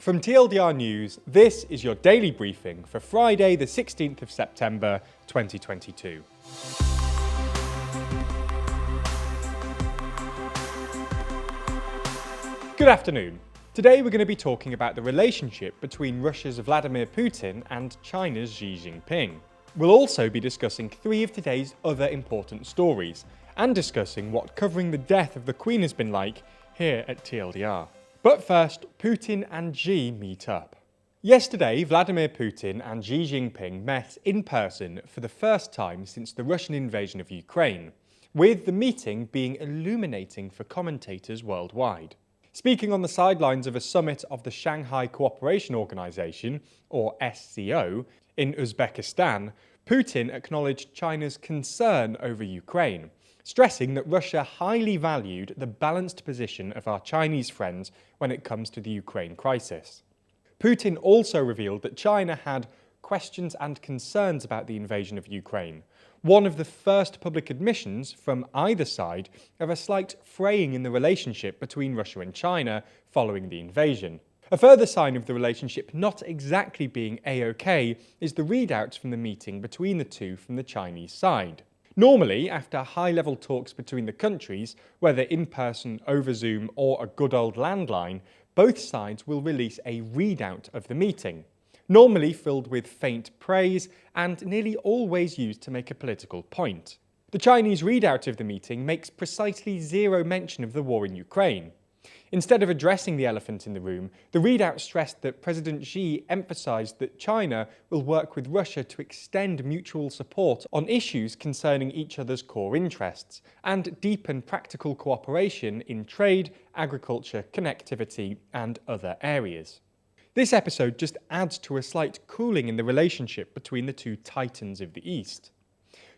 From TLDR News, this is your daily briefing for Friday the 16th of September 2022. Good afternoon. Today we're going to be talking about the relationship between Russia's Vladimir Putin and China's Xi Jinping. We'll also be discussing three of today's other important stories and discussing what covering the death of the Queen has been like here at TLDR. But first, Putin and Xi meet up. Yesterday, Vladimir Putin and Xi Jinping met in person for the first time since the Russian invasion of Ukraine, with the meeting being illuminating for commentators worldwide. Speaking on the sidelines of a summit of the Shanghai Cooperation Organization, or SCO, in Uzbekistan, Putin acknowledged China's concern over Ukraine, stressing that Russia highly valued the balanced position of our Chinese friends when it comes to the Ukraine crisis. Putin also revealed that China had questions and concerns about the invasion of Ukraine, one of the first public admissions from either side of a slight fraying in the relationship between Russia and China following the invasion. A further sign of the relationship not exactly being A-OK is the readouts from the meeting between the two from the Chinese side. Normally, after high-level talks between the countries, whether in person, over Zoom, or a good old landline, both sides will release a readout of the meeting, normally filled with faint praise and nearly always used to make a political point. The Chinese readout of the meeting makes precisely zero mention of the war in Ukraine. Instead of addressing the elephant in the room, the readout stressed that President Xi emphasized that China will work with Russia to extend mutual support on issues concerning each other's core interests and deepen practical cooperation in trade, agriculture, connectivity, and other areas. This episode just adds to a slight cooling in the relationship between the two titans of the East.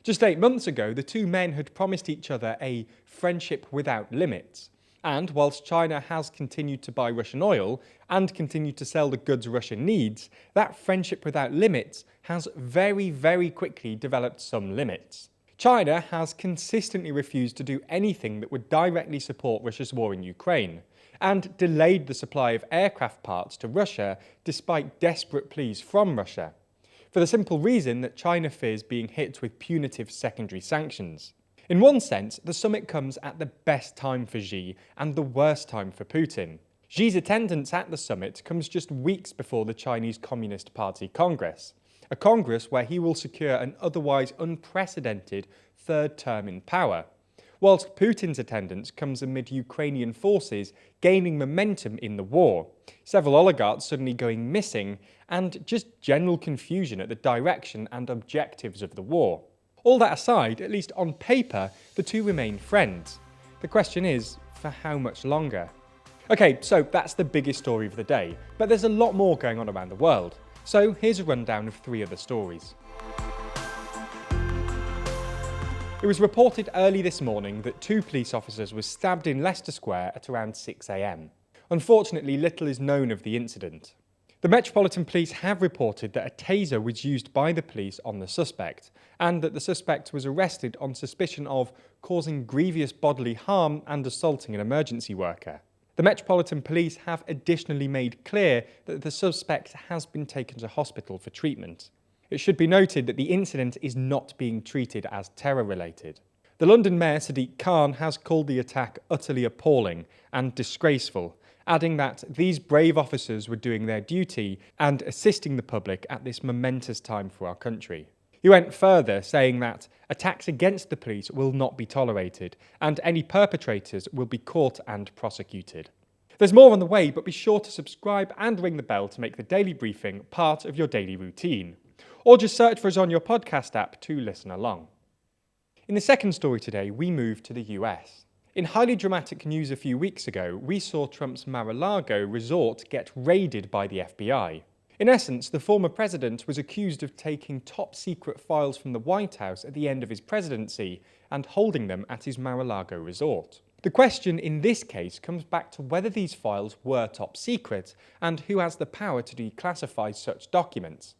Just 8 months ago, the two men had promised each other a friendship without limits. And whilst China has continued to buy Russian oil and continued to sell the goods Russia needs, that friendship without limits has very quickly developed some limits. China has consistently refused to do anything that would directly support Russia's war in Ukraine, and delayed the supply of aircraft parts to Russia despite desperate pleas from Russia, for the simple reason that China fears being hit with punitive secondary sanctions. In one sense, the summit comes at the best time for Xi and the worst time for Putin. Xi's attendance at the summit comes just weeks before the Chinese Communist Party Congress, a congress where he will secure an otherwise unprecedented third term in power, whilst Putin's attendance comes amid Ukrainian forces gaining momentum in the war, several oligarchs suddenly going missing, and just general confusion at the direction and objectives of the war. All that aside, at least on paper, the two remain friends. The question is, for how much longer? Okay, so that's the biggest story of the day, but there's a lot more going on around the world. So here's a rundown of three other stories. It was reported early this morning that 2 police officers were stabbed in Leicester Square at around 6 a.m. Unfortunately, little is known of the incident. The Metropolitan Police have reported that a taser was used by the police on the suspect, and that the suspect was arrested on suspicion of causing grievous bodily harm and assaulting an emergency worker. The Metropolitan Police have additionally made clear that the suspect has been taken to hospital for treatment. It should be noted that the incident is not being treated as terror-related. The London Mayor Sadiq Khan has called the attack utterly appalling and disgraceful, adding that these brave officers were doing their duty and assisting the public at this momentous time for our country. He went further, saying that attacks against the police will not be tolerated and any perpetrators will be caught and prosecuted. There's more on the way, but be sure to subscribe and ring the bell to make the daily briefing part of your daily routine. Or just search for us on your podcast app to listen along. In the second story today, we move to the US. In highly dramatic news a few weeks ago, we saw Trump's Mar-a-Lago resort get raided by the FBI. In essence, the former president was accused of taking top-secret files from the White House at the end of his presidency and holding them at his Mar-a-Lago resort. The question in this case comes back to whether these files were top secret and who has the power to declassify such documents.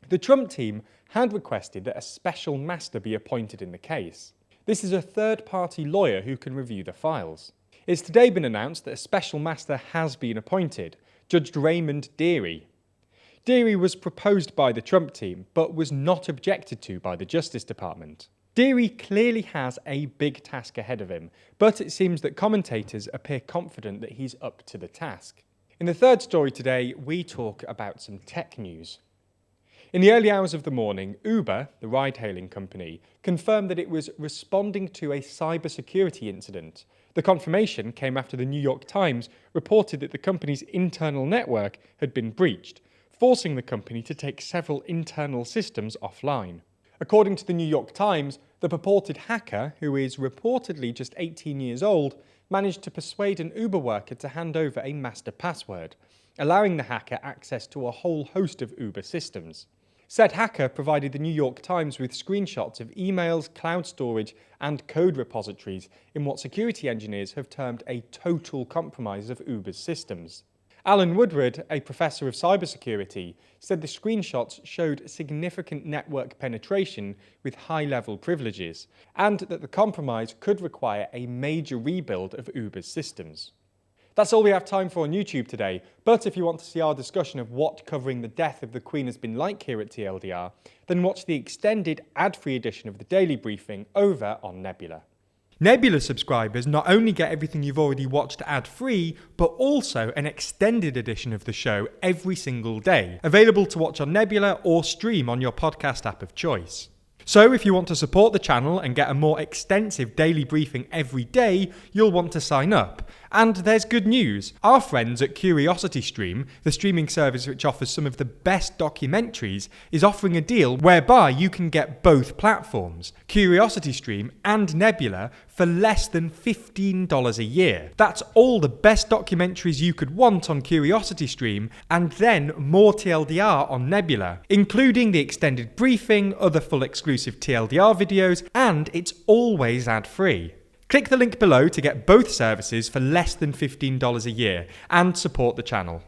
The Trump team had requested that a special master be appointed in the case. This is a third-party lawyer who can review the files. It's today been announced that a special master has been appointed, Judge Raymond Dearie. Dearie was proposed by the Trump team, but was not objected to by the Justice Department. Dearie clearly has a big task ahead of him, but it seems that commentators appear confident that he's up to the task. In the third story today, we talk about some tech news. In the early hours of the morning, Uber, the ride-hailing company, confirmed that it was responding to a cybersecurity incident. The confirmation came after the New York Times reported that the company's internal network had been breached, forcing the company to take several internal systems offline. According to the New York Times, the purported hacker, who is reportedly just 18 years old, managed to persuade an Uber worker to hand over a master password, allowing the hacker access to a whole host of Uber systems. Said hacker provided the New York Times with screenshots of emails, cloud storage, and code repositories in what security engineers have termed a total compromise of Uber's systems. Alan Woodward, a professor of cybersecurity, said the screenshots showed significant network penetration with high-level privileges, and that the compromise could require a major rebuild of Uber's systems. That's all we have time for on YouTube today, but if you want to see our discussion of what covering the death of the Queen has been like here at TLDR, then watch the extended ad-free edition of the Daily Briefing over on Nebula. Nebula subscribers not only get everything you've already watched ad-free, but also an extended edition of the show every single day, available to watch on Nebula or stream on your podcast app of choice. So if you want to support the channel and get a more extensive daily briefing every day, you'll want to sign up. And there's good news. Our friends at CuriosityStream, the streaming service which offers some of the best documentaries, is offering a deal whereby you can get both platforms, CuriosityStream and Nebula, for less than $15 a year. That's all the best documentaries you could want on CuriosityStream, and then more TLDR on Nebula, including the extended briefing, other full exclusive TLDR videos, and it's always ad-free. Click the link below to get both services for less than $15 a year and support the channel.